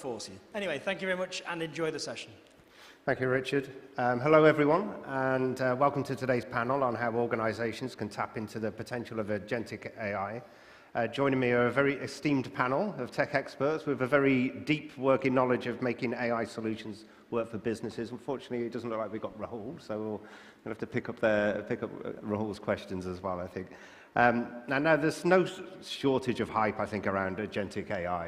force you. Anyway, thank you very much and enjoy the session. Thank you, Richard. Hello, everyone, and welcome to today's panel on how organizations can tap into the potential of agentic AI. Joining me are a very esteemed panel of tech experts with a very deep working knowledge of making AI solutions work for businesses. Unfortunately, it doesn't look like we've got Rahul, so we'll have to pick up Rahul's questions as well, I think. Now, there's no shortage of hype, I think, around agentic AI.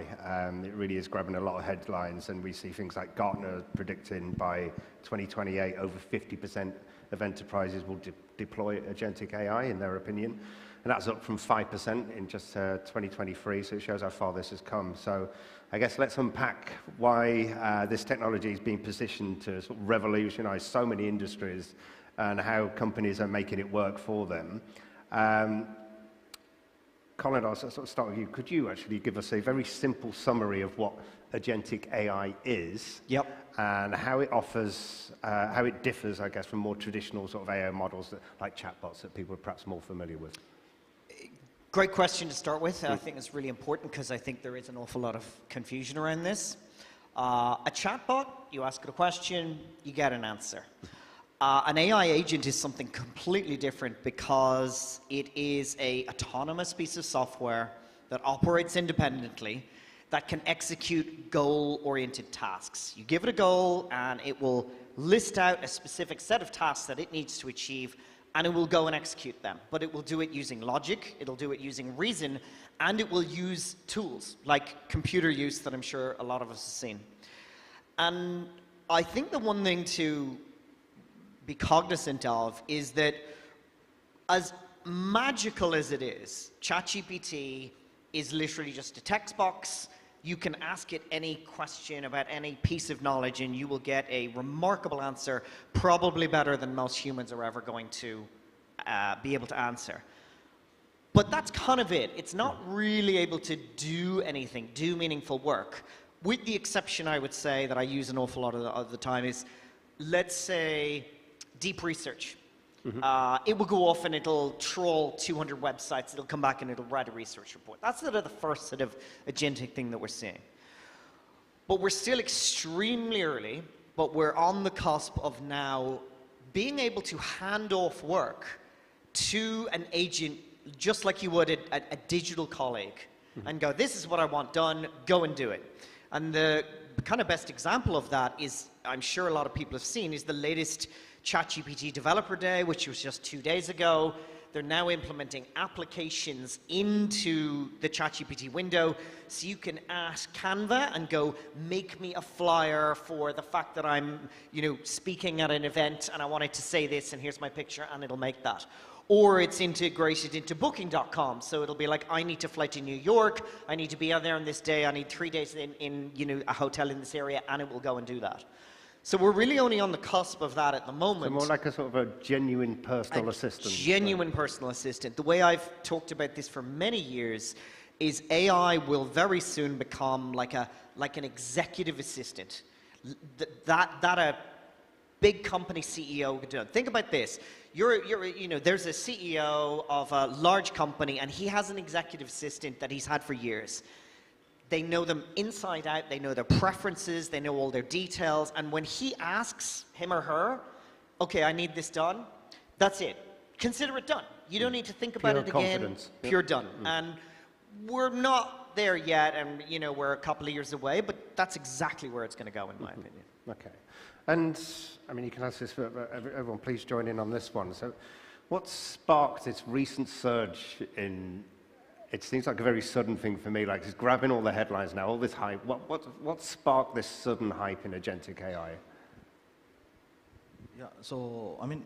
It really is grabbing a lot of headlines, and we see things like Gartner predicting by 2028 over 50% of enterprises will deploy agentic AI, in their opinion. And that's up from 5% in just 2023, so it shows how far this has come. So I guess let's unpack why this technology is being positioned to sort of revolutionize so many industries and how companies are making it work for them. Colin, I'll sort of start with you. Could you actually give us a very simple summary of what agentic AI is? Yep. And how it offers, how it differs, I guess, from more traditional sort of AI models like chatbots that people are perhaps more familiar with? Great question to start with. I think it's really important because I think there is an awful lot of confusion around this. A chatbot, you ask it a question, you get an answer. An AI agent is something completely different because it is an autonomous piece of software that operates independently that can execute goal-oriented tasks. You give it a goal and it will list out a specific set of tasks that it needs to achieve, and it will go and execute them. But it will do it using logic, it'll do it using reason, and it will use tools like computer use that I'm sure a lot of us have seen. And I think the one thing to be cognizant of is that as magical as it is, ChatGPT is literally just a text box. You can ask it any question about any piece of knowledge and you will get a remarkable answer, probably better than most humans are ever going to be able to answer. But that's kind of it. It's not really able to do anything, do meaningful work. With the exception, I would say, that I use an awful lot of the time is, let's say, deep research. It will go off and it'll troll 200 websites, it'll come back and it'll write a research report. That's sort of the first sort of agentic thing that we're seeing. But we're still extremely early, but we're on the cusp of now being able to hand off work to an agent just like you would a digital colleague and go, this is what I want done, go and do it. And the kind of best example of that is, I'm sure a lot of people have seen, is the latest ChatGPT Developer Day, which was just 2 days ago. They're now implementing applications into the ChatGPT window, so you can ask Canva and go, make me a flyer for the fact that I'm, speaking at an event and I wanted to say this and here's my picture, and it'll make that. Or it's integrated into Booking.com, so it'll be like, I need to fly to New York, I need to be out there on this day, I need 3 days in a hotel in this area, and it will go and do that. So we're really only on the cusp of that at the moment. So more like a sort of a genuine personal assistant. Genuine personal assistant. The way I've talked about this for many years is AI will very soon become like an executive assistant. That a big company CEO could do. Think about this. There's a CEO of a large company and he has an executive assistant that he's had for years. They know them inside out, they know their preferences, they know all their details, and when he asks him or her, okay, I need this done, that's it. Consider it done. You don't need to think about it again. Pure done. And we're not there yet, and we're a couple of years away, but that's exactly where it's going to go, in my opinion. Okay. And, I mean, you can ask this for everyone, please join in on this one. So what sparked this recent surge in, it seems like a very sudden thing for me, like it's grabbing all the headlines now, all this hype. What sparked this sudden hype in agentic AI? Yeah, so, I mean,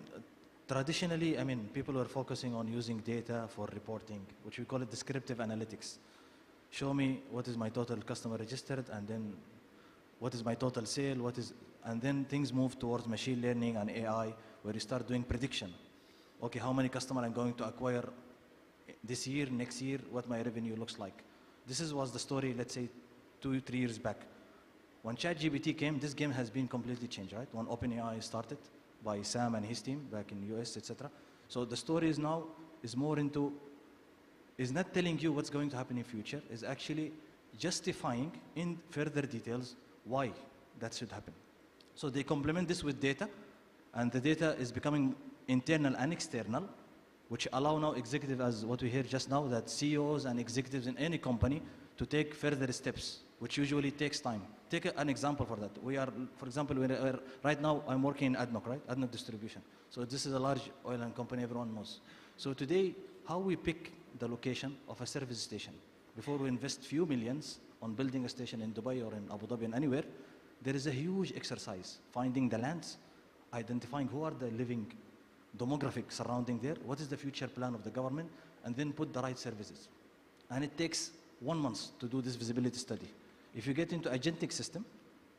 traditionally, people were focusing on using data for reporting, which we call it descriptive analytics. Show me what is my total customer registered, and then what is my total sale, and then things move towards machine learning and AI, where you start doing prediction. Okay, how many customers I'm going to acquire this year, next year, what my revenue looks like. This was the story, let's say, 2-3 years back. When ChatGPT came, this game has been completely changed, right? When OpenAI started by Sam and his team back in the US, etc. So the story is now more into, is not telling you what's going to happen in future, is actually justifying in further details why that should happen. So they complement this with data, and the data is becoming internal and external, which allow now executives, as what we hear just now, that CEOs and executives in any company to take further steps, which usually takes time. Take an example for that. We are, for example, right now I'm working in ADNOC, right? ADNOC Distribution. So this is a large oil and company everyone knows. So today, how we pick the location of a service station. Before we invest few millions on building a station in Dubai or in Abu Dhabi and anywhere, there is a huge exercise, finding the lands, identifying who are the living demographic surrounding there, what is the future plan of the government, and then put the right services. And it takes 1 month to do this visibility study. If you get into agentic system,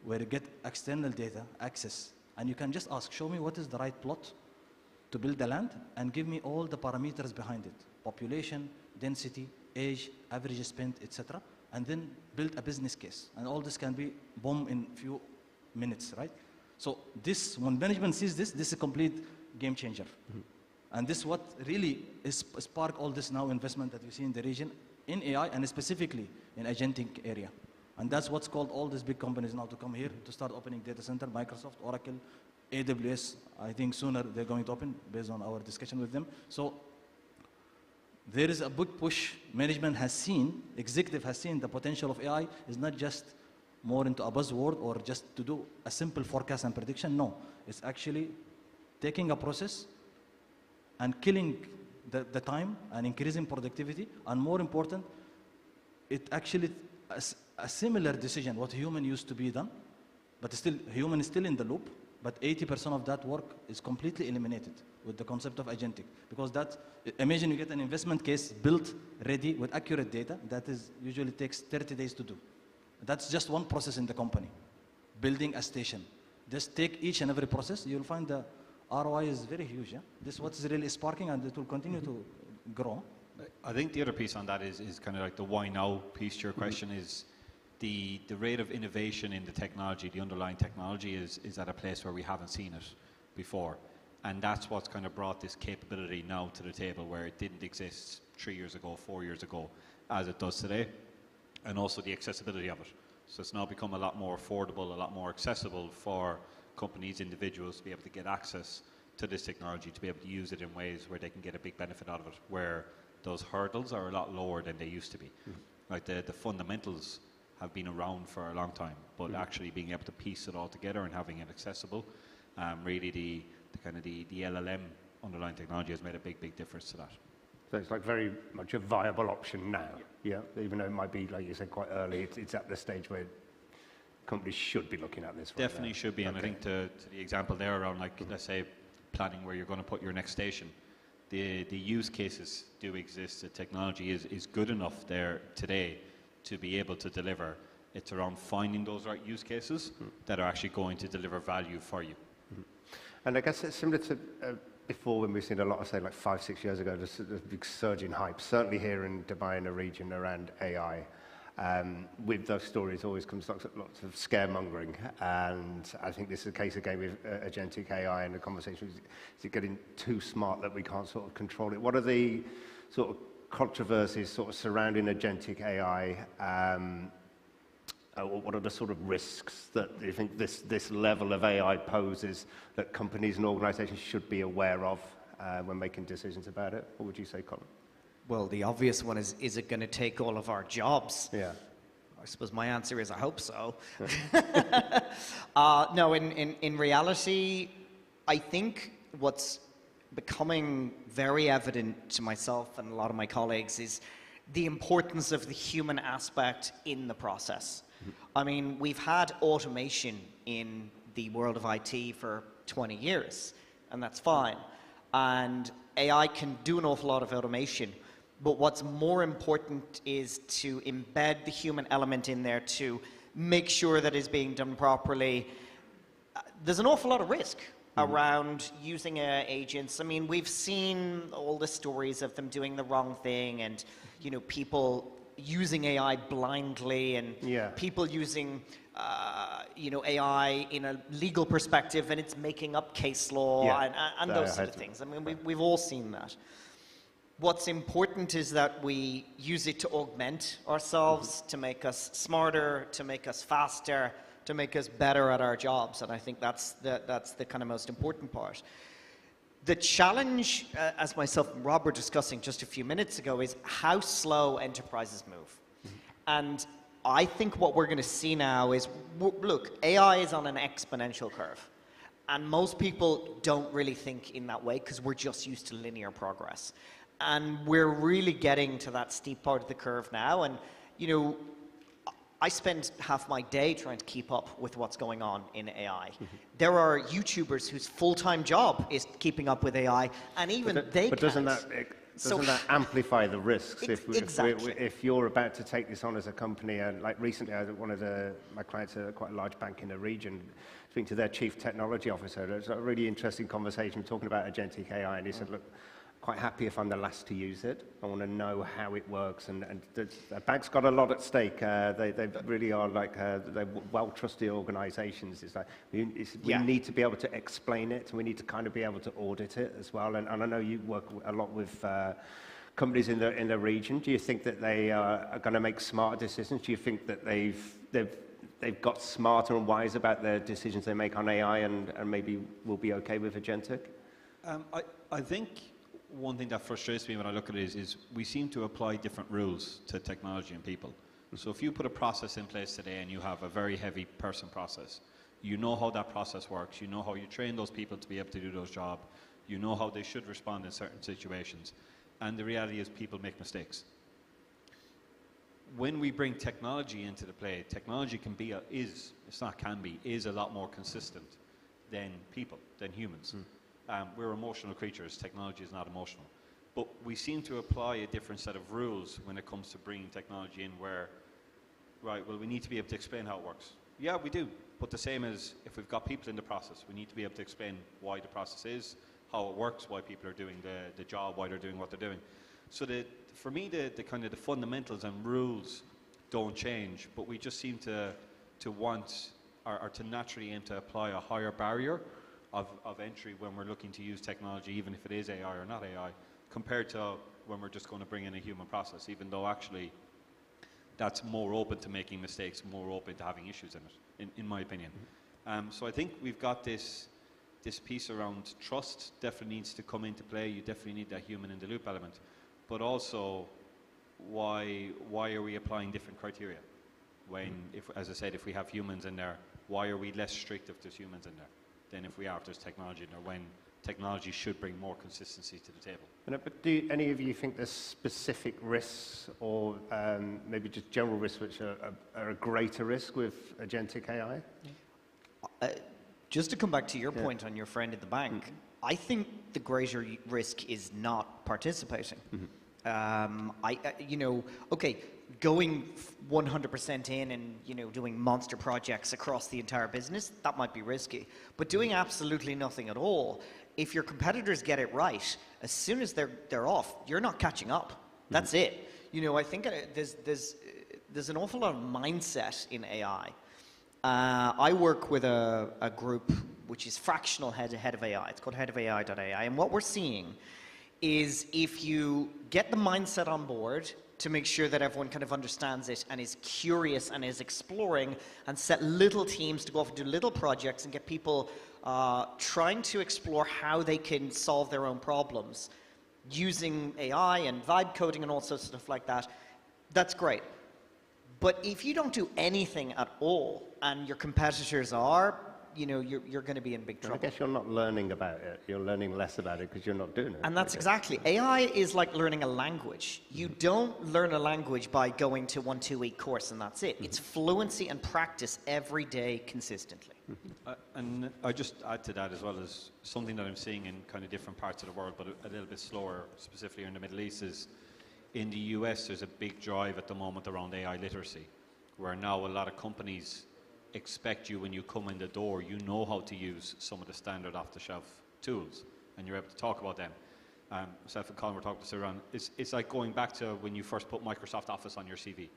where you get external data, access, and you can just ask, show me what is the right plot to build the land, and give me all the parameters behind it, population, density, age, average spend, etc., and then build a business case. And all this can be boom in few minutes, right? So this, when management sees this, this is a complete game changer. And this is what really is spark all this now investment that we see in the region in AI and specifically in agentic area. And that's what's called all these big companies now to come here to start opening data center, Microsoft, Oracle, AWS. I think sooner they're going to open based on our discussion with them. So there is a big push. Management has seen, executive has seen the potential of AI is not just more into a buzzword or just to do a simple forecast and prediction. No, it's actually taking a process and killing the time and increasing productivity. And more important, it actually a similar decision what human used to be done, but still human is still in the loop, but 80% of that work is completely eliminated with the concept of agentic. Because that, imagine you get an investment case built, ready, with accurate data, that is usually takes 30 days to do. That's just one process in the company, building a station. Just take each and every process, you'll find the ROI is very huge. Yeah? This is what is really sparking, and it will continue to grow. I think the other piece on that is kind of like the why now piece to your question is the rate of innovation in the technology, the underlying technology is at a place where we haven't seen it before. And that's what's kind of brought this capability now to the table where it didn't exist 3 years ago, 4 years ago, as it does today. And also the accessibility of it. So it's now become a lot more affordable, a lot more accessible for companies, individuals to be able to get access to this technology, to be able to use it in ways where they can get a big benefit out of it, where those hurdles are a lot lower than they used to be. Like the fundamentals have been around for a long time, but actually being able to piece it all together and having it accessible, really the kind of the LLM underlying technology has made a big difference to that. So it's like very much a viable option now, yeah? Even though it might be, like you said, quite early, it's at the stage where companies should be looking at this right Definitely now. should be, and I think to the example there around, like, let's say, planning where you're going to put your next station, the use cases do exist. The technology is good enough there today to be able to deliver. It's around finding those right use cases that are actually going to deliver value for you. And I guess it's similar to before when we've seen a lot of, say, like 5-6 years ago, there's a big surge in hype, certainly here in Dubai and the region around AI. With those stories always comes lots of scaremongering, and I think this is the case again with Agentic AI and the conversation. Is it getting too smart that we can't sort of control it? What are the sort of controversies sort of surrounding Agentic AI? What are the sort of risks that you think this level of AI poses that companies and organizations should be aware of when making decisions about it? What would you say, Colin? Well, the obvious one is it going to take all of our jobs? Yeah. I suppose my answer is I hope so. No, in reality, I think what's becoming very evident to myself and a lot of my colleagues is the importance of the human aspect in the process. I mean, we've had automation in the world of IT for 20 years, and that's fine. And AI can do an awful lot of automation. But what's more important is to embed the human element in there to make sure that it's being done properly. There's an awful lot of risk around using agents. I mean, we've seen all the stories of them doing the wrong thing and, you know, people using AI blindly and people using, you know, AI in a legal perspective and it's making up case law and those sort of things. I mean, we've all seen that. What's important is that we use it to augment ourselves, to make us smarter, to make us faster, to make us better at our jobs. And I think that's the kind of most important part. The challenge, as myself and Rob were discussing just a few minutes ago, is how slow enterprises move. And I think what we're going to see now is, look, AI is on an exponential curve. And most people don't really think in that way because we're just used to linear progress. And we're really getting to that steep part of the curve now. And, you know, I spend half my day trying to keep up with what's going on in AI. There are YouTubers whose full-time job is keeping up with AI, and even they But can't. doesn't that amplify the risks? Exactly. If you're about to take this on as a company, and like recently, one of my clients, quite a large bank in the region, speaking to their chief technology officer, it was a really interesting conversation talking about agentic AI, and he said, look, quite happy if I'm the last to use it. I want to know how it works, and the bank's got a lot at stake. They really are like they're well-trusted organisations. It's like we need to be able to explain it, and we need to kind of be able to audit it as well. And I know you work a lot with companies in the region. Do you think that they are going to make smarter decisions? Do you think that they've got smarter and wise about their decisions they make on AI, and maybe will be okay with agentic? I think one thing that frustrates me when I look at it is we seem to apply different rules to technology and people. So if you put a process in place today and you have a very heavy person process, you know how that process works, you know how you train those people to be able to do those jobs, you know how they should respond in certain situations, and the reality is people make mistakes. When we bring technology into the play, technology is a lot more consistent than people, than humans. We're emotional creatures. Technology is not emotional. But we seem to apply a different set of rules when it comes to bringing technology in where, right, well, we need to be able to explain how it works. Yeah, we do. But the same as if we've got people in the process, we need to be able to explain why the process is, how it works, why people are doing the job, why they're doing what they're doing. So for me, the kind of the fundamentals and rules don't change, but we just seem to want, or to naturally aim to apply a higher barrier of entry when we're looking to use technology, even if it is AI or not AI, compared to when we're just going to bring in a human process, even though actually that's more open to making mistakes, more open to having issues in it, in my opinion. So I think we've got this piece around trust definitely needs to come into play. You definitely need that human in the loop element, but also why are we applying different criteria? When, as I said, if we have humans in there, why are we less strict if there's humans in there than if there's technology in there, when technology should bring more consistency to the table? But do any of you think there's specific risks, or maybe just general risks which are a greater risk with agentic AI? Just to come back to your point on your friend at the bank, I think the greater risk is not participating. Going 100% in and doing monster projects across the entire business, that might be risky. But doing absolutely nothing at all, if your competitors get it right, as soon as they're off, you're not catching up. That's it. I think there's an awful lot of mindset in AI. I work with a group which is fractional head of AI. It's called headofai.ai. And what we're seeing is if you get the mindset on board to make sure that everyone kind of understands it and is curious and is exploring, and set little teams to go off and do little projects and get people trying to explore how they can solve their own problems using AI and vibe coding and all sorts of stuff like that, that's great. But if you don't do anything at all and your competitors are, you're going to be in big trouble. I guess you're not learning about it. You're learning less about it because you're not doing it. And that's exactly. AI is like learning a language. You don't learn a language by going to 1 2-week course and that's it. It's fluency and practice every day consistently. And I just add to that as well, as something that I'm seeing in kind of different parts of the world, but a little bit slower, specifically in the Middle East, is in the US there's a big drive at the moment around AI literacy, where now a lot of companies expect you when you come in the door, you know how to use some of the standard off-the-shelf tools, and you're able to talk about them. Myself and Colin were talking to around. It's like going back to when you first put Microsoft Office on your CV.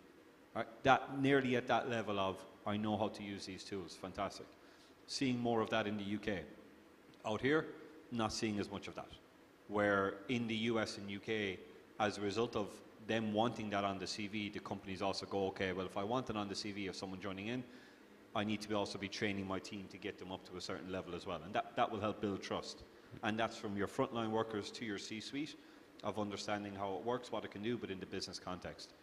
Right? That nearly at that level of I know how to use these tools. Fantastic. Seeing more of that in the UK. Out here, not seeing as much of that. Where in the US and UK, as a result of them wanting that on the CV, the companies also go, okay, well, if I want it on the CV of someone joining in, I need to also be training my team to get them up to a certain level as well. And that will help build trust. And that's from your frontline workers to your C-suite of understanding how it works, what it can do, but in the business context.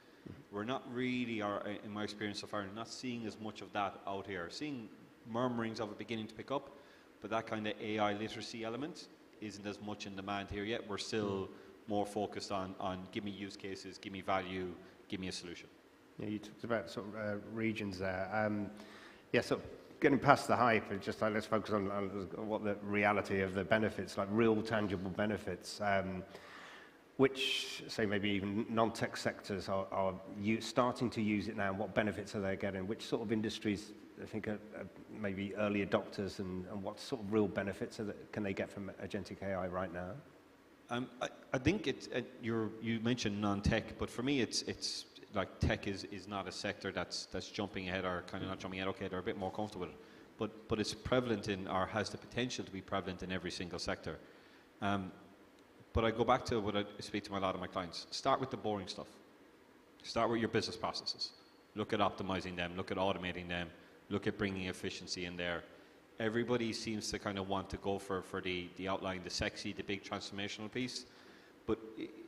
We're not really, or in my experience so far, not seeing as much of that out here. Seeing murmurings of it beginning to pick up, but that kind of AI literacy element isn't as much in demand here yet. We're still more focused on give me use cases, give me value, give me a solution. Yeah, you talked about sort of regions there. Yeah, so getting past the hype, and just like let's focus on what the reality of the benefits, like real tangible benefits, which, say, maybe even non-tech sectors are starting to use it now, and what benefits are they getting? Which sort of industries, I think, are maybe early adopters, and what sort of real benefits can they get from Agentic AI right now? I think you mentioned non-tech, but for me, it's like tech is not a sector that's jumping ahead, or kind of not jumping ahead. Okay, they're a bit more comfortable with it, but it's prevalent in, or has the potential to be prevalent in every single sector. But I go back to what I speak to a lot of my clients. Start with the boring stuff. Start with your business processes. Look at optimizing them. Look at automating them. Look at bringing efficiency in there. Everybody seems to kind of want to go for the outline, the sexy, the big transformational piece. But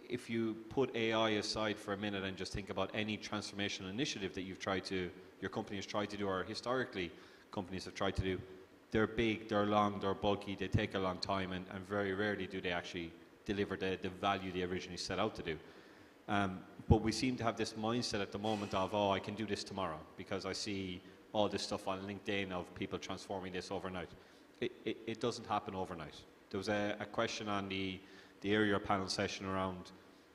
if you put AI aside for a minute and just think about any transformational initiative that your company has tried to do, or historically companies have tried to do, they're big, they're long, they're bulky, they take a long time, and very rarely do they actually deliver the value they originally set out to do. But we seem to have this mindset at the moment of, oh, I can do this tomorrow because I see all this stuff on LinkedIn of people transforming this overnight. It doesn't happen overnight. There was a question on the earlier panel session around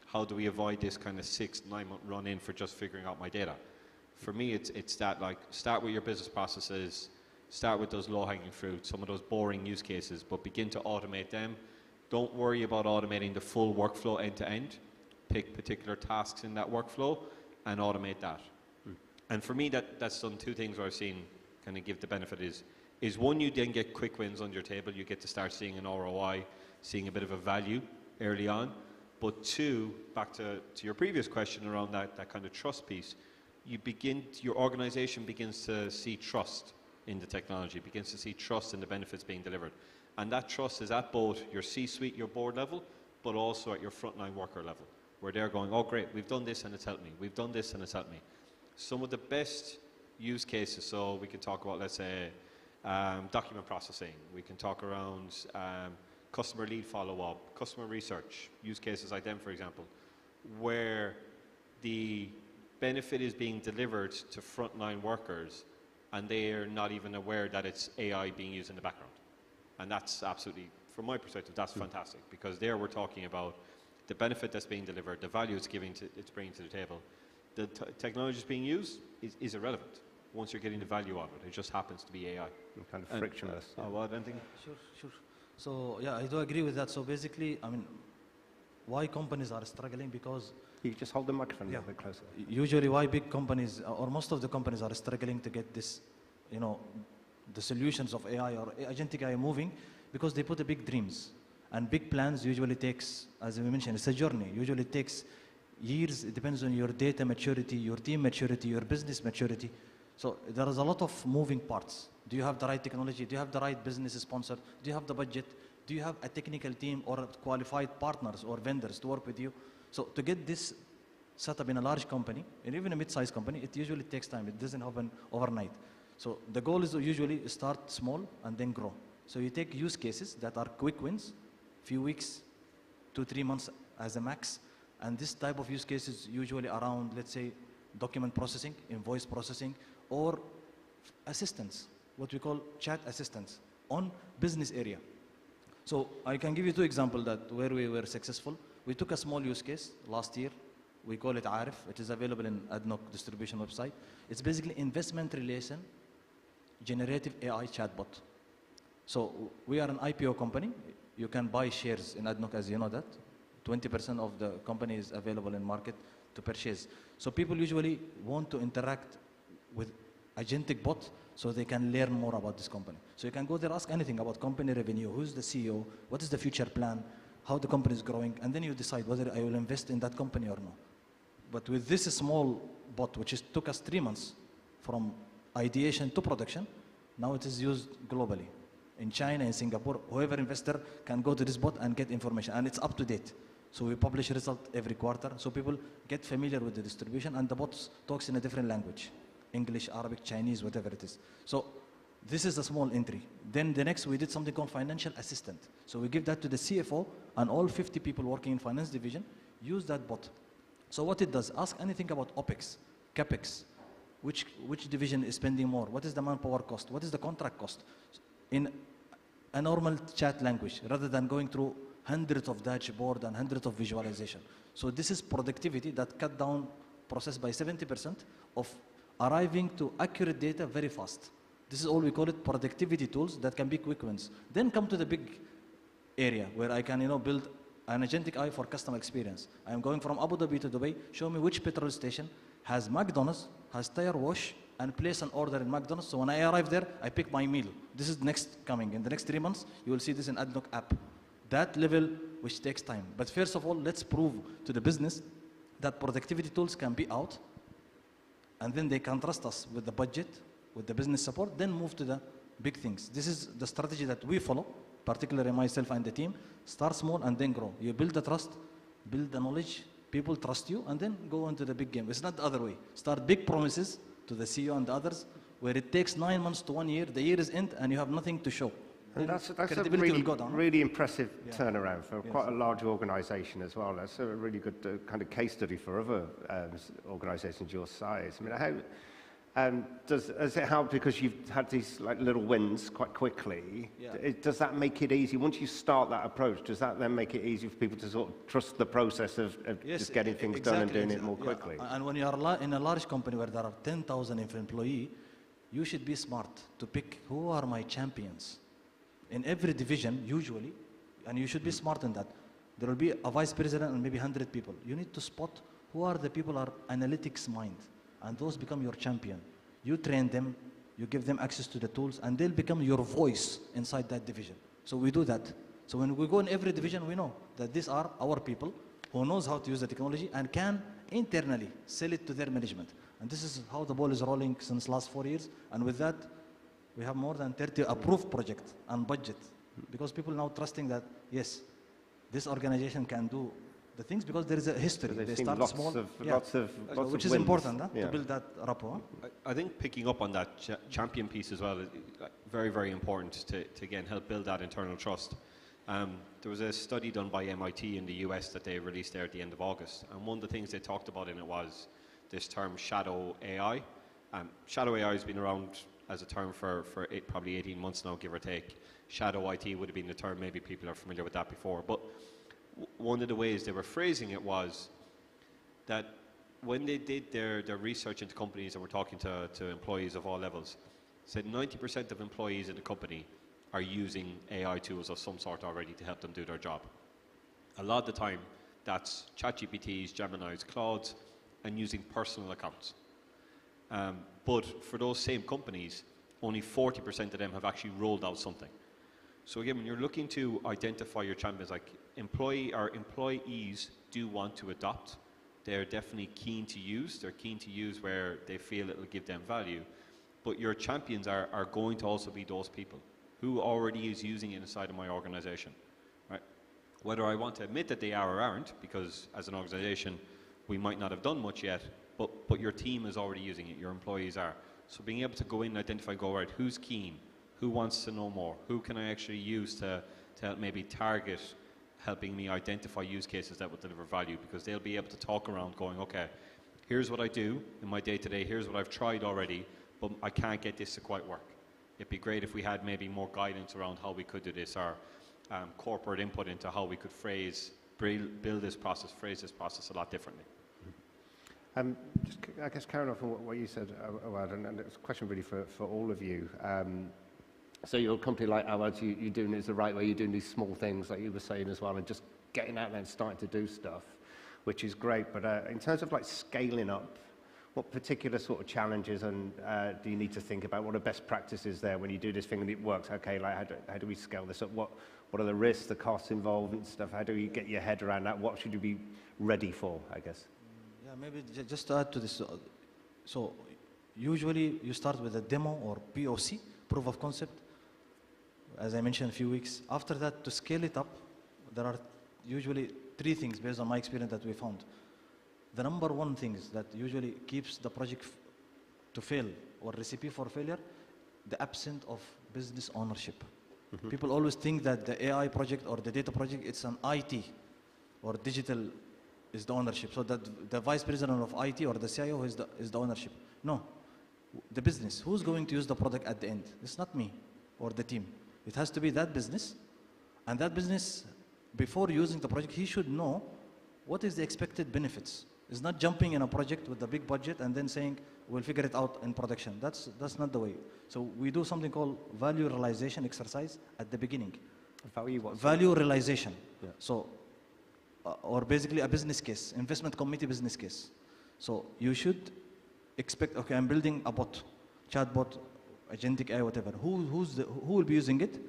how do we avoid this kind of 6-9 month run in for just figuring out my data. For me, it's that, like, start with your business processes, start with those low-hanging fruit, some of those boring use cases, but begin to automate them. Don't worry about automating the full workflow end to end. Pick particular tasks in that workflow and automate that. And for me, that's done two things where I've seen kind of give the benefit is one, you then get quick wins on your table. You get to start seeing an ROI, seeing a bit of a value early on. But two, back to your previous question around that kind of trust piece, your organization begins to see trust in the technology, begins to see trust in the benefits being delivered. And that trust is at both your C-suite, your board level, but also at your frontline worker level, where they're going, oh great, we've done this and it's helped me. We've done this and it's helped me. Some of the best use cases, so we can talk about, let's say, document processing. We can talk around customer lead follow-up, customer research, use cases like them, for example, where the benefit is being delivered to frontline workers and they are not even aware that it's AI being used in the background. And that's absolutely, from my perspective, that's fantastic, because there we're talking about the benefit that's being delivered, the value it's bringing to the table. The technology that's being used is irrelevant once you're getting the value out of it. It just happens to be AI. Kind of frictionless. Awad, anything? Sure. So yeah, I do agree with that. So basically, I mean, why companies are struggling? Because you just hold the microphone a little bit closer. Usually, why big companies or most of the companies are struggling to get this, the solutions of AI or agentic AI moving, because they put the big dreams and big plans. Usually takes, as we mentioned, it's a journey. Usually takes years. It depends on your data maturity, your team maturity, your business maturity. So there is a lot of moving parts. Do you have the right technology? Do you have the right business sponsor? Do you have the budget? Do you have a technical team or qualified partners or vendors to work with you? So to get this set up in a large company, and even a mid-sized company, it usually takes time. It doesn't happen overnight. So the goal is to usually start small and then grow. So you take use cases that are quick wins, few weeks, 2-3 months as a max. And this type of use cases usually around, let's say, document processing, invoice processing, or assistance, what we call chat assistants on business area. So I can give you 2 examples that where we were successful. We took a small use case last year. We call it Arif. It is available in ADNOC distribution website. It's basically investment relation generative AI chatbot. So we are an IPO company. You can buy shares in ADNOC, as you know that. 20% of the company is available in market to purchase. So people usually want to interact with agentic bot so they can learn more about this company. So you can go there, ask anything about company revenue, who's the CEO, what is the future plan, how the company is growing, and then you decide whether I will invest in that company or not. But with this small bot, which took us 3 months from ideation to production, now it is used globally. In China, in Singapore, whoever investor can go to this bot and get information, and it's up to date. So we publish result every quarter, so people get familiar with the distribution, and the bot talks in a different language, English, Arabic, Chinese, whatever it is. So this is a small entry. Then the next, we did something called financial assistant. So we give that to the CFO, and all 50 people working in finance division use that bot. So what it does, ask anything about OPEX, CAPEX, which division is spending more, what is the manpower cost, what is the contract cost, in a normal chat language, rather than going through hundreds of dashboard and hundreds of visualization. So this is productivity that cut down process by 70% of arriving to accurate data very fast. This is all we call it productivity tools that can be quick wins. Then come to the big area where I can build an agentic AI for customer experience. I am going from Abu Dhabi to Dubai, show me which petrol station has McDonald's, has tire wash, and place an order in McDonald's. So when I arrive there, I pick my meal. This is next coming. In the next 3 months, you will see this in AdNoc app. That level, which takes time. But first of all, let's prove to the business that productivity tools can be out, and then they can trust us with the budget, with the business support, then move to the big things. This is the strategy that we follow, particularly myself and the team. Start small and then grow. You build the trust, build the knowledge, people trust you, and then go into the big game. It's not the other way. Start big promises to the CEO and the others, where it takes 9 months to 1 year, the year is end, and you have nothing to show. And that's a really impressive turnaround for quite a large organization as well. That's a really good kind of case study for other organizations your size. I mean, how does it help because you've had these like little wins quite quickly? Yeah. Does that make it easy? Once you start that approach, does that then make it easy for people to sort of trust the process of just getting things done and doing it more quickly? And when you are in a large company where there are 10,000 employees, you should be smart to pick who are my champions. In every division, usually, and you should be smart in that, there will be a vice president and maybe 100 people. You need to spot who are the people are analytics mind, and those become your champion. You train them, you give them access to the tools, and they'll become your voice inside that division. So we do that. So when we go in every division, we know that these are our people who knows how to use the technology and can internally sell it to their management. And this is how the ball is rolling since last 4 years. And with that, we have more than 30 approved projects and budget, because people now trusting that, yes, this organization can do the things because there is a history. They start small, which is important to build that rapport. I think picking up on that champion piece as well is very, very important to again help build that internal trust. There was a study done by MIT in the US that they released there at the end of August, and one of the things they talked about in it was this term shadow AI. Shadow AI has been around as a term for probably 18 months now, give or take. Shadow IT would have been the term, maybe people are familiar with that before. But one of the ways they were phrasing it was that when they did their research into companies and were talking to employees of all levels, said 90% of employees in the company are using AI tools of some sort already to help them do their job. A lot of the time, that's ChatGPTs, Geminis, Claudes, and using personal accounts. But for those same companies, only 40% of them have actually rolled out something. So again, when you're looking to identify your champions, like employees do want to adopt. They're definitely keen to use. They're keen to use where they feel it will give them value. But your champions are going to also be those people who already is using it inside of my organization. Right? Whether I want to admit that they are or aren't, because as an organization, we might not have done much yet, but your team is already using it, your employees are. So being able to go in and identify and go, right, who's keen? Who wants to know more? Who can I actually use to help maybe target helping me identify use cases that will deliver value? Because they'll be able to talk around going, okay, here's what I do in my day-to-day, here's what I've tried already, but I can't get this to quite work. It'd be great if we had maybe more guidance around how we could do this, or corporate input into how we could build this process, phrase this process a lot differently. Just, I guess carrying on from what you said, Awad, and it's a question really for all of you. So you're a company like Awad, you're doing it the right way, you're doing these small things like you were saying as well, and just getting out there and starting to do stuff, which is great. But in terms of like scaling up, what particular sort of challenges and do you need to think about? What are best practices there when you do this thing and it works? Okay, like how do we scale this up? What what are the risks, the costs involved and stuff? How do you get your head around that? What should you be ready for, I guess? Yeah, maybe just to add to this. So usually you start with a demo or POC, proof of concept, as I mentioned a few weeks. After that, to scale it up, there are usually three things based on my experience that we found. The number one thing is that usually keeps the project to fail or recipe for failure, the absence of business ownership. People always think that the AI project or the data project, it's an IT or digital is the ownership. So that the vice president of IT or the CIO is the ownership. No, the business. Who's going to use the product at the end? It's not me or the team. It has to be that business. And that business, before using the project, he should know what is the expected benefits. It's not jumping in a project with a big budget and then saying, we'll figure it out in production. That's not the way. So we do something called value realization exercise at the beginning. Value realization. Yeah. So, or basically a business case, investment committee business case. So you should expect, okay, I'm building a bot, chatbot, agentic AI, whatever. Who will be using it?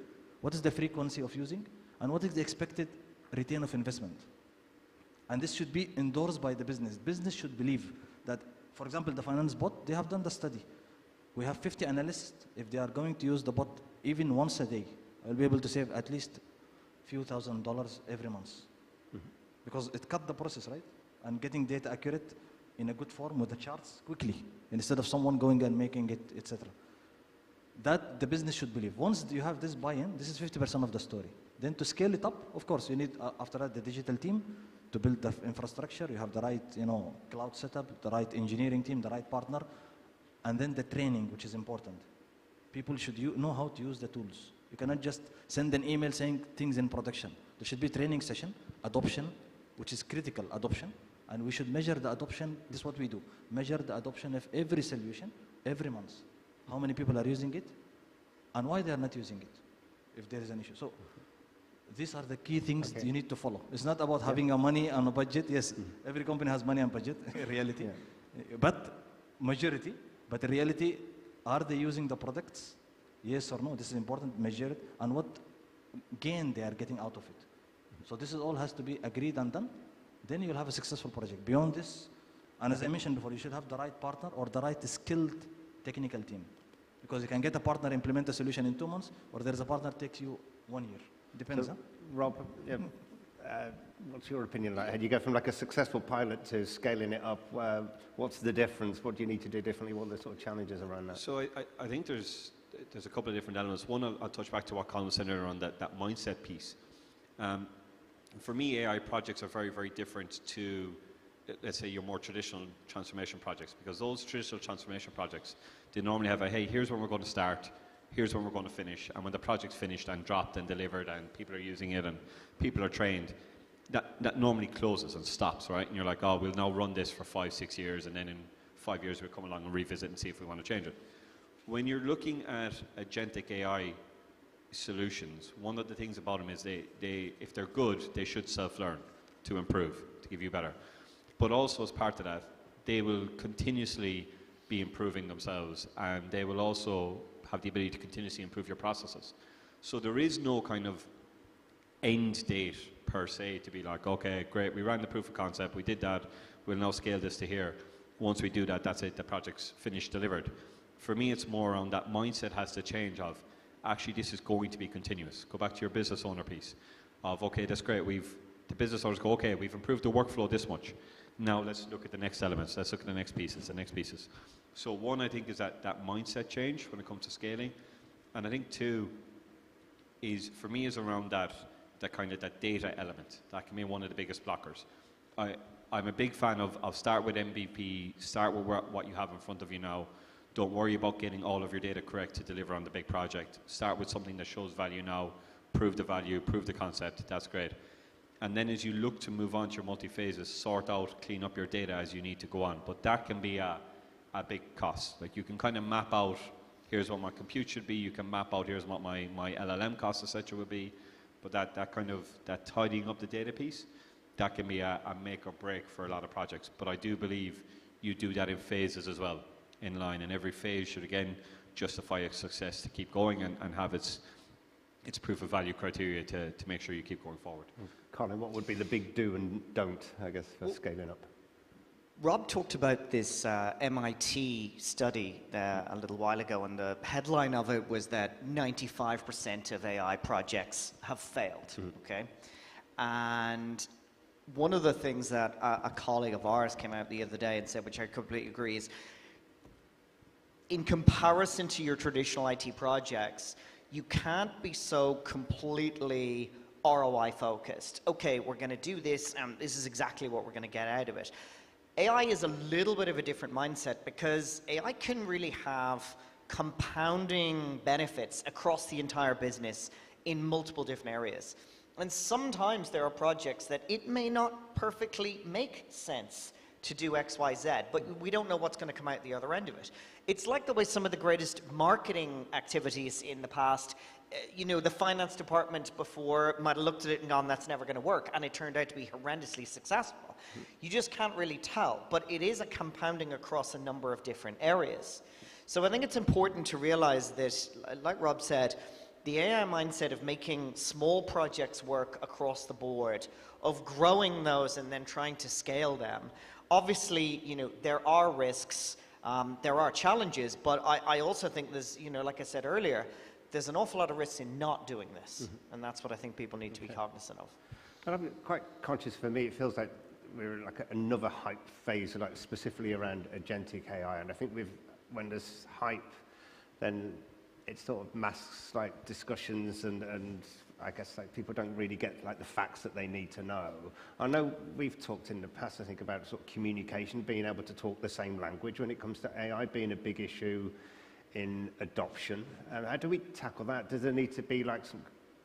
What is the frequency of using? And what is the expected return of investment? And this should be endorsed by the business. Business should believe that, for example, the finance bot, they have done the study. We have 50 analysts. If they are going to use the bot even once a day, I'll be able to save at least a few $1,000s every month. Because it cut the process, right? And getting data accurate in a good form with the charts quickly, instead of someone going and making it, etc. That the business should believe. Once you have this buy-in, this is 50% of the story. Then to scale it up, of course, you need, after that, the digital team to build the infrastructure. You have the right, cloud setup, the right engineering team, the right partner, and then the training, which is important. People should know how to use the tools. You cannot just send an email saying things in production. There should be training session, adoption, which is critical, adoption, and we should measure the adoption. This is what we do. Measure the adoption of every solution every month. How many people are using it, and why they are not using it, if there is an issue. So these are the key things you need to follow. It's not about having a money and a budget. Yes, every company has money and budget, in reality. But majority, but in reality, are they using the products? Yes or no? This is important, measure it, and what gain they are getting out of it. So this is all has to be agreed and done. Then you'll have a successful project. Beyond this, and as I mentioned before, you should have the right partner or the right skilled technical team. Because you can get a partner, implement a solution in 2 months, or there's a partner takes you 1 year. Depends, So, Rob, what's your opinion like? How do you go from like a successful pilot to scaling it up? What's the difference? What do you need to do differently? What are the sort of challenges around that? So I think there's a couple of different elements. One, I'll touch back to what Colin was saying earlier on, that mindset piece. For me, AI projects are very, very different to, let's say, your more traditional transformation projects, because those traditional transformation projects, they normally have a, hey, here's where we're going to start, here's when we're going to finish, and when the project's finished and dropped and delivered and people are using it and people are trained, that normally closes and stops, right? And you're like, oh, we'll now run this for 5-6 years, and then in 5 years we'll come along and revisit and see if we want to change it. When you're looking at agentic AI solutions, one of the things about them is they if they're good, they should self-learn to improve, to give you better. But also as part of that, they will continuously be improving themselves, and they will also have the ability to continuously improve your processes. So there is no kind of end date per se to be like, okay, great, we ran the proof of concept, we did that, we'll now scale this to here. Once we do that, that's it, the project's finished, delivered. For me, it's more around that mindset has to change of, actually, this is going to be continuous. Go back to your business owner piece of, okay, that's great, the business owners go, okay, we've improved the workflow this much. Now let's look at the next elements, let's look at the next pieces. So one, I think, is that mindset change when it comes to scaling. And I think two is, for me, is around that kind of that data element. That can be one of the biggest blockers. I'm a big fan of start with MVP, start with what you have in front of you now. Don't worry about getting all of your data correct to deliver on the big project. Start with something that shows value now, prove the value, prove the concept, that's great. And then as you look to move on to your multi-phases, sort out, clean up your data as you need to go on. But that can be a big cost. Like you can kind of map out, here's what my compute should be, you can map out, here's what my LLM cost, etc. would be. But that tidying up the data piece, that can be a make or break for a lot of projects. But I do believe you do that in phases as well, in line, and every phase should again justify its success to keep going and have its it's proof of value criteria to make sure you keep going forward. Colin, what would be the big do and don't, I guess, for scaling up? Rob talked about this MIT study a little while ago, and the headline of it was that 95% of AI projects have failed, okay? And one of the things that a colleague of ours came out the other day and said, which I completely agree, is in comparison to your traditional IT projects, you can't be so completely ROI focused. Okay, we're going to do this, and this is exactly what we're going to get out of it. AI is a little bit of a different mindset because AI can really have compounding benefits across the entire business in multiple different areas. And sometimes there are projects that it may not perfectly make sense to do X, Y, Z, but we don't know what's going to come out the other end of it. It's like the way some of the greatest marketing activities in the past, you know, the finance department before might have looked at it and gone, that's never going to work, and it turned out to be horrendously successful. You just can't really tell, but it is a compounding across a number of different areas. So I think it's important to realize that, like Rob said, the AI mindset of making small projects work across the board, of growing those and then trying to scale them. Obviously, you know, there are risks, there are challenges, but I also think there's, you know, like I said earlier, there's an awful lot of risks in not doing this, and that's what I think people need to be cognizant of. And I'm quite conscious, for me, it feels like we're in like another hype phase, like specifically around agentic AI, and I think when there's hype, then it sort of masks like discussions and I guess like people don't really get like the facts that they need to know. I know we've talked in the past, I think, about sort of communication, being able to talk the same language when it comes to AI being a big issue in adoption. How do we tackle that? Does there need to be like some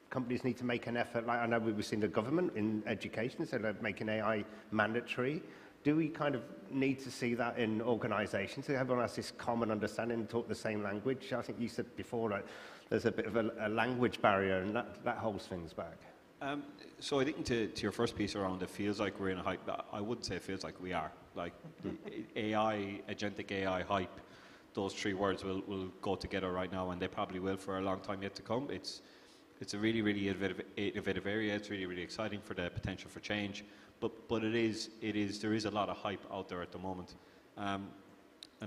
companies need to make an effort? Like I know we've seen the government in education, so they're making AI mandatory. Do we kind of need to see that in organizations so everyone has this common understanding and talk the same language? I think you said before, like, there's a bit of a language barrier, and that holds things back. So I think to your first piece around it feels like we're in a hype, I wouldn't say it feels like we are. Like AI, agentic AI hype, those three words will go together right now, and they probably will for a long time yet to come. It's a really, really innovative area. It's really, really exciting for the potential for change. But there is a lot of hype out there at the moment. And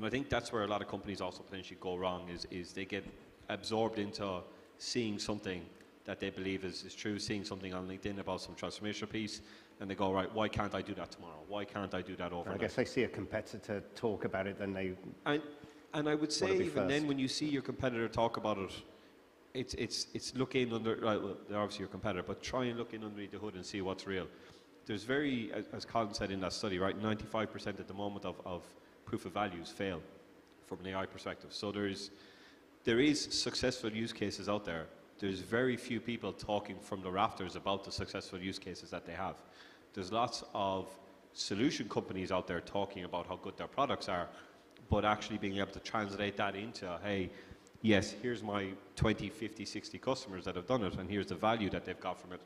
I think that's where a lot of companies also potentially go wrong is they get absorbed into seeing something that they believe is true, seeing something on LinkedIn about some transformational piece, and they go, right, why can't I do that tomorrow? Why can't I do that overnight? I guess they see a competitor talk about it, then they And I would say even then when you see your competitor talk about it, it's look in under, right, well, they're obviously your competitor, but try and look in underneath the hood and see what's real. There's as Colin said in that study, right, 95% at the moment of proof of values fail from an AI perspective. So there is successful use cases out there. There's very few people talking from the rafters about the successful use cases that they have. There's lots of solution companies out there talking about how good their products are, but actually being able to translate that into, hey, yes, here's my 20, 50, 60 customers that have done it, and here's the value that they've got from it.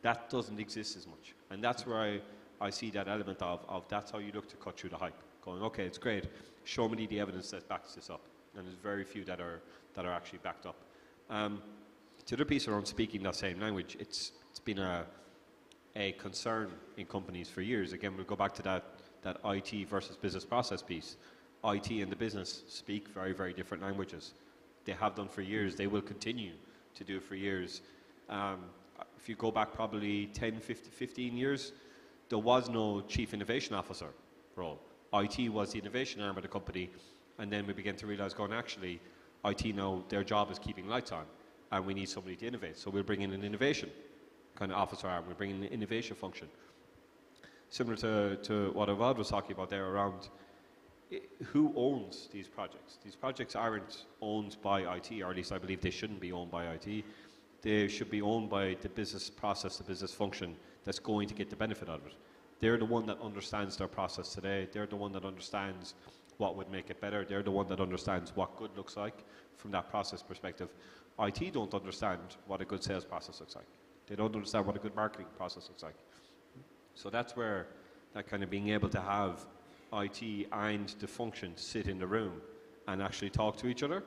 That doesn't exist as much. And that's where I see that element of that's how you look to cut through the hype. Going, okay, it's great. Show me the evidence that backs this up. And there's very few that are actually backed up. The other piece around speaking that same language, it's been a concern in companies for years. Again, we'll go back to that IT versus business process piece. IT and the business speak very, very different languages. They have done for years. They will continue to do for years. If you go back probably 10, 15 years, there was no chief innovation officer role. IT was the innovation arm of the company, and then we began to realize, going, actually, IT now, their job is keeping lights on, and we need somebody to innovate. So we'll bring in an innovation kind of officer arm. We'll bring in an innovation function. Similar to what Awad was talking about there around who owns these projects. These projects aren't owned by IT, or at least I believe they shouldn't be owned by IT. They should be owned by the business process, the business function that's going to get the benefit out of it. They're the one that understands their process today. They're the one that understands what would make it better. They're the one that understands what good looks like from that process perspective. IT don't understand what a good sales process looks like. They don't understand what a good marketing process looks like. So that's where that kind of being able to have IT and the function sit in the room and actually talk to each other,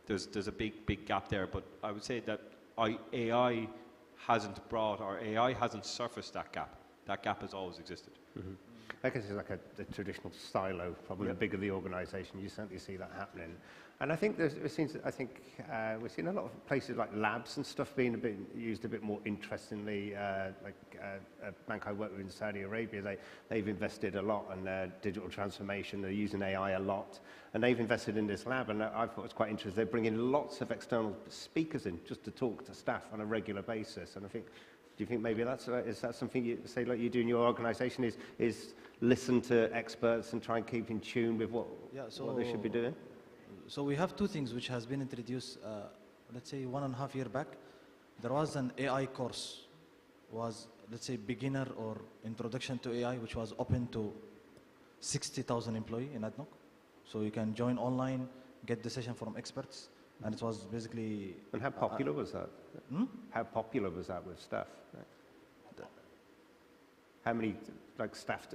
there's a big gap there. But I would say that AI hasn't brought, or AI hasn't surfaced that gap. That gap has always existed. Mm-hmm. I guess it's like the traditional silo, probably the bigger the organisation, you certainly see that happening. And I think we've seen a lot of places like labs and stuff being used a bit more interestingly. Like a bank I work with in Saudi Arabia, they've invested a lot in their digital transformation. They're using AI a lot, and they've invested in this lab. And I thought it was quite interesting. They're bringing lots of external speakers in just to talk to staff on a regular basis. And I think, do you think maybe is that something you say like you do in your organisation? Is listen to experts and try and keep in tune with what they should be doing? So we have two things which has been introduced, let's say 1.5 years back. There was an AI course, was let's say beginner or introduction to AI, which was open to 60,000 employees in ADNOC. So you can join online, get the session from experts, and it was basically... And how popular was that? How popular was that with staff? How many staff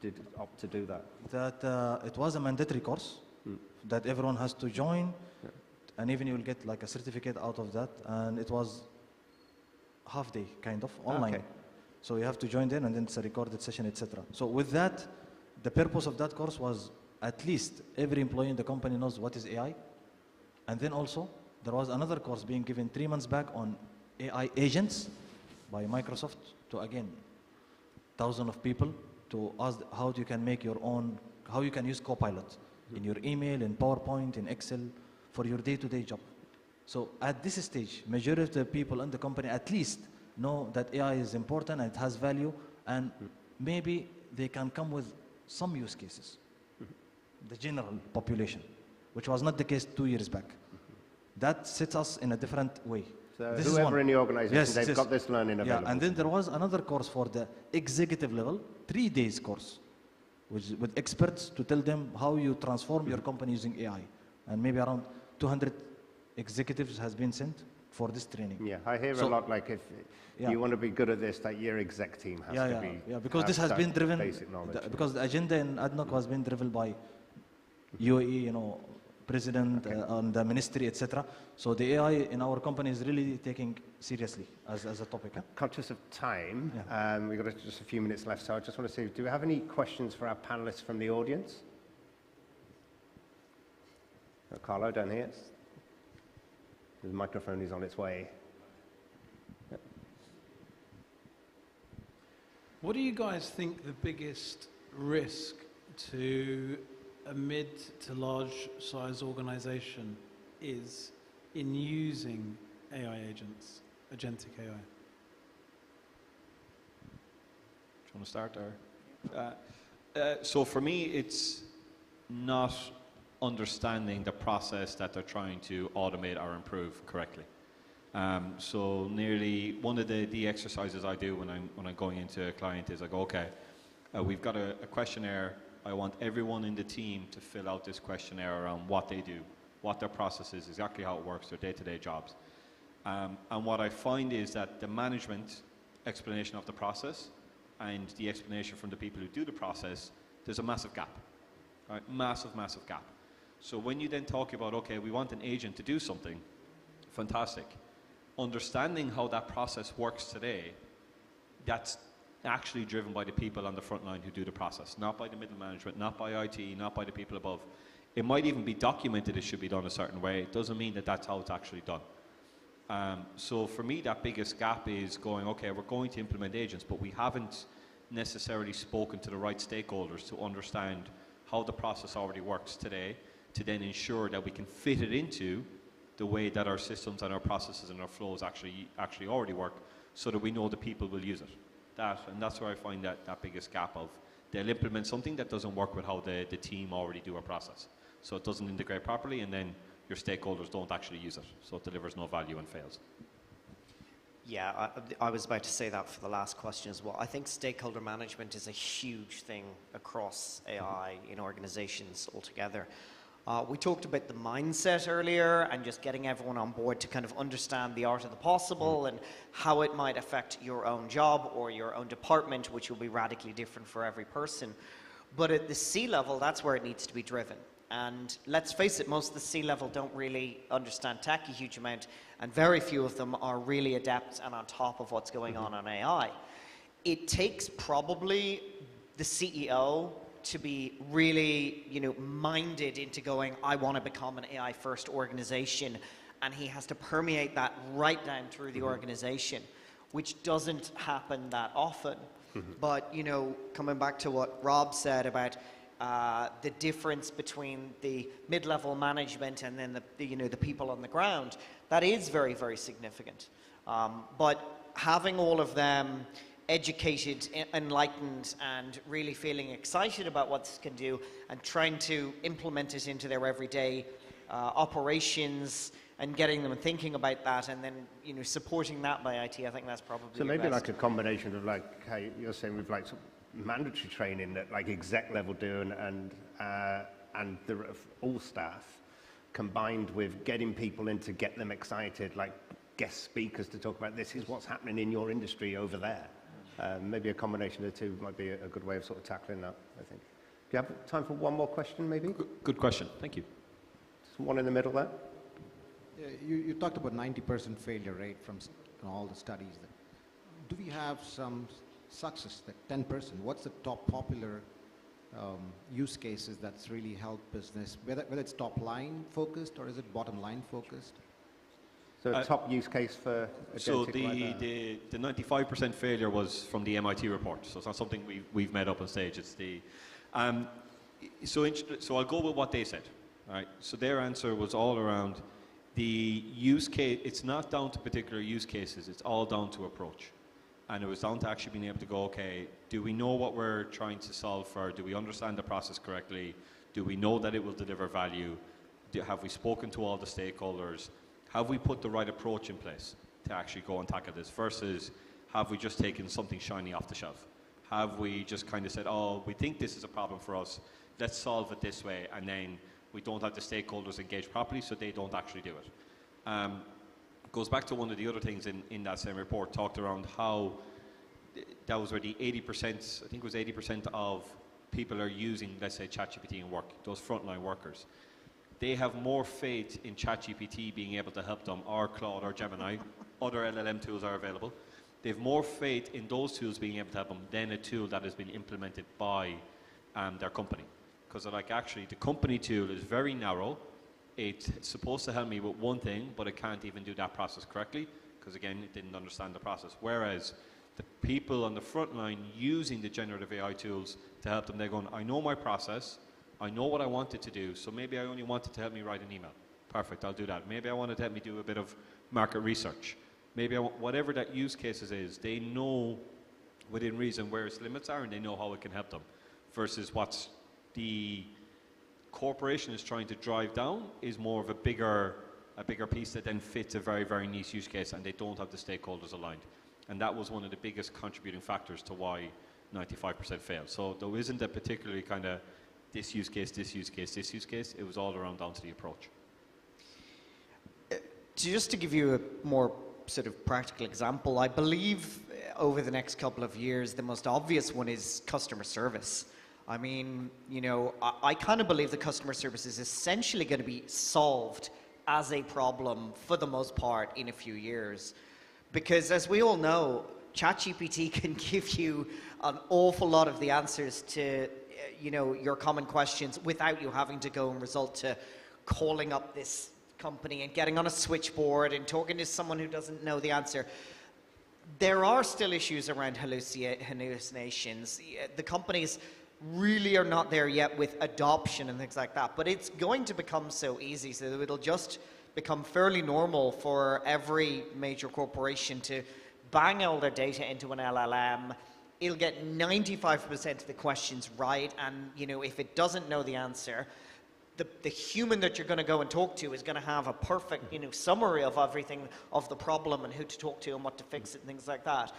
did opt to do that? That it was a mandatory course that everyone has to join, and even you will get like a certificate out of that, and it was half day kind of online. Okay. So you have to join in, and then it's a recorded session, etc. So with that, the purpose of that course was at least every employee in the company knows what is AI. And then also there was another course being given 3 months back on AI agents by Microsoft to, again, thousands of people to ask how you can make your own, how you can use Copilot in your email, in PowerPoint, in Excel, for your day-to-day job. So at this stage, majority of the people in the company at least know that AI is important and it has value, and maybe they can come with some use cases, the general population, which was not the case 2 years back. That sets us in a different way. So whoever in the organization, they've got this learning available. Yeah, and then there was another course for the executive level, 3 days course, with experts to tell them how you transform your company using AI. And maybe around 200 executives has been sent for this training. Yeah, I hear a lot like if you want to be good at this, that your exec team has to be. Yeah, because this has been driven, because the agenda in ADNOC has been driven by UAE, president, and the ministry, etc. So the AI in our company is really taking seriously as a topic. Conscious of time, we've got just a few minutes left, so I just want to see, do we have any questions for our panelists from the audience? Carlo, down here. The microphone is on its way. What do you guys think the biggest risk to a mid to large size organization is in using AI agents, agentic AI? Do you want to start there? So for me, it's not understanding the process that they're trying to automate or improve correctly. So nearly one of the exercises I do when I'm going into a client is I go, okay, we've got a questionnaire. I want everyone in the team to fill out this questionnaire around what they do, what their process is, exactly how it works, their day-to-day jobs. And what I find is that the management explanation of the process and the explanation from the people who do the process, there's a massive gap, right? Massive, massive gap. So when you then talk about, okay, we want an agent to do something, fantastic. Understanding how that process works today, that's actually driven by the people on the front line who do the process, not by the middle management, not by IT, not by the people above. It might even be documented it should be done a certain way. It doesn't mean that that's how it's actually done. So for me, that biggest gap is going, okay, we're going to implement agents, but we haven't necessarily spoken to the right stakeholders to understand how the process already works today, to then ensure that we can fit it into the way that our systems and our processes and our flows actually already work, so that we know the people will use it. And that's where I find that biggest gap of they'll implement something that doesn't work with how the team already do a process. So it doesn't integrate properly, and then your stakeholders don't actually use it. So it delivers no value and fails. Yeah, I was about to say that for the last question as well. I think stakeholder management is a huge thing across AI in organizations altogether. We talked about the mindset earlier and just getting everyone on board to kind of understand the art of the possible and how it might affect your own job or your own department, which will be radically different for every person. But at the C level, that's where it needs to be driven. And let's face it, most of the C-level don't really understand tech a huge amount, and very few of them are really adept and on top of what's going on AI. It takes probably the CEO to be really, minded into going, I want to become an AI-first organization, and he has to permeate that right down through the organization, which doesn't happen that often. But, coming back to what Rob said about the difference between the mid-level management and then the people on the ground, that is very, very significant. But having all of them educated, enlightened, and really feeling excited about what this can do and trying to implement it into their everyday operations and getting them thinking about that, and then supporting that by IT, I think that's probably So maybe best. like a combination of like how you're saying with like mandatory training that like exec level do and all staff, combined with getting people in to get them excited, like guest speakers to talk about this is what's happening in your industry over there. Maybe a combination of the two might be a good way of sort of tackling that, I think. Do you have time for one more question, maybe? Good question. Thank you. Just one in the middle there. Yeah, you talked about 90% failure rate from all the studies. Do we have some success, that 10%? What's the top popular use cases that's really helped business, whether it's top line focused or is it bottom line focused? So a top use case for So agentic the 95% failure was from the MIT report. So it's not something we've made up on stage. It's the so I'll go with what they said. All right. So their answer was all around the use case. It's not down to particular use cases. It's all down to approach. And it was down to actually being able to go, okay, do we know what we're trying to solve for? Do we understand the process correctly? Do we know that it will deliver value? Have we spoken to all the stakeholders? Have we put the right approach in place to actually go and tackle this versus have we just taken something shiny off the shelf? Have we just kind of said, oh, we think this is a problem for us, let's solve it this way, and then we don't have the stakeholders engaged properly, so they don't actually do it. Goes back to one of the other things in that same report, talked around how that was where the 80%, I think it was 80% of people are using, let's say, ChatGPT in work, those frontline workers. They have more faith in ChatGPT being able to help them, or Claude or Gemini, other LLM tools are available. They have more faith in those tools being able to help them than a tool that has been implemented by their company. Because they're like, actually, the company tool is very narrow. It's supposed to help me with one thing, but it can't even do that process correctly, because again, it didn't understand the process. Whereas the people on the front line using the generative AI tools to help them, they're going, I know my process, I know what I want it to do, so maybe I only want it to help me write an email. Perfect, I'll do that. Maybe I want it to help me do a bit of market research. Maybe I want, whatever that use cases is, they know within reason where its limits are and they know how it can help them. Versus what's the corporation is trying to drive down is more of a bigger piece that then fits a very, very niche use case and they don't have the stakeholders aligned. And that was one of the biggest contributing factors to why 95% failed. So there isn't a particularly kind of this use case, this use case, this use case. It was all around down to the approach. Just to give you a more sort of practical example, I believe over the next couple of years, the most obvious one is customer service. I mean, I kind of believe that customer service is essentially going to be solved as a problem for the most part in a few years. Because as we all know, ChatGPT can give you an awful lot of the answers to your common questions without you having to go and resort to calling up this company and getting on a switchboard and talking to someone who doesn't know the answer. There are still issues around hallucinations. The companies really are not there yet with adoption and things like that, but it's going to become so easy, so that it'll just become fairly normal for every major corporation to bang all their data into an LLM. It'll get 95% of the questions right, and if it doesn't know the answer, the human that you're going to go and talk to is going to have a perfect summary of everything, of the problem and who to talk to and what to fix it and things like that.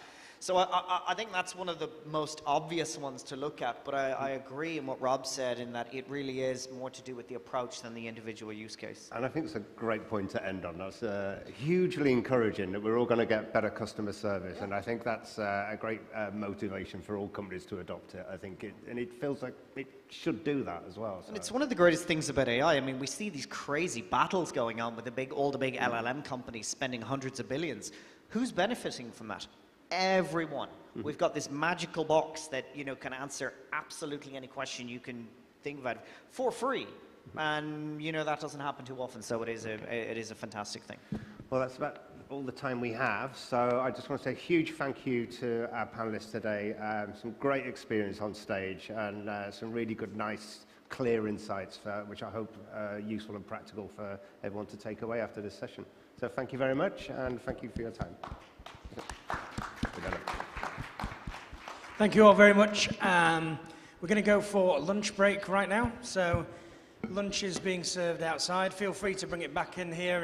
So I think that's one of the most obvious ones to look at, but I agree in what Rob said in that it really is more to do with the approach than the individual use case. And I think it's a great point to end on. That's hugely encouraging that we're all going to get better customer service, and I think that's a great motivation for all companies to adopt it. I think it feels like it should do that as well. So. And it's one of the greatest things about AI. I mean, we see these crazy battles going on with all the big LLM companies spending hundreds of billions. Who's benefiting from that? Everyone. We've got this magical box that can answer absolutely any question you can think about for free, and that doesn't happen too often. So it is a fantastic thing. Well, that's about all the time we have. So I just want to say a huge thank you to our panelists today. Some great experience on stage and some really good, nice, clear insights, which I hope are useful and practical for everyone to take away after this session. So thank you very much, and thank you for your time. Thank you all very much. We're going to go for lunch break right now. So lunch is being served outside. Feel free to bring it back in here.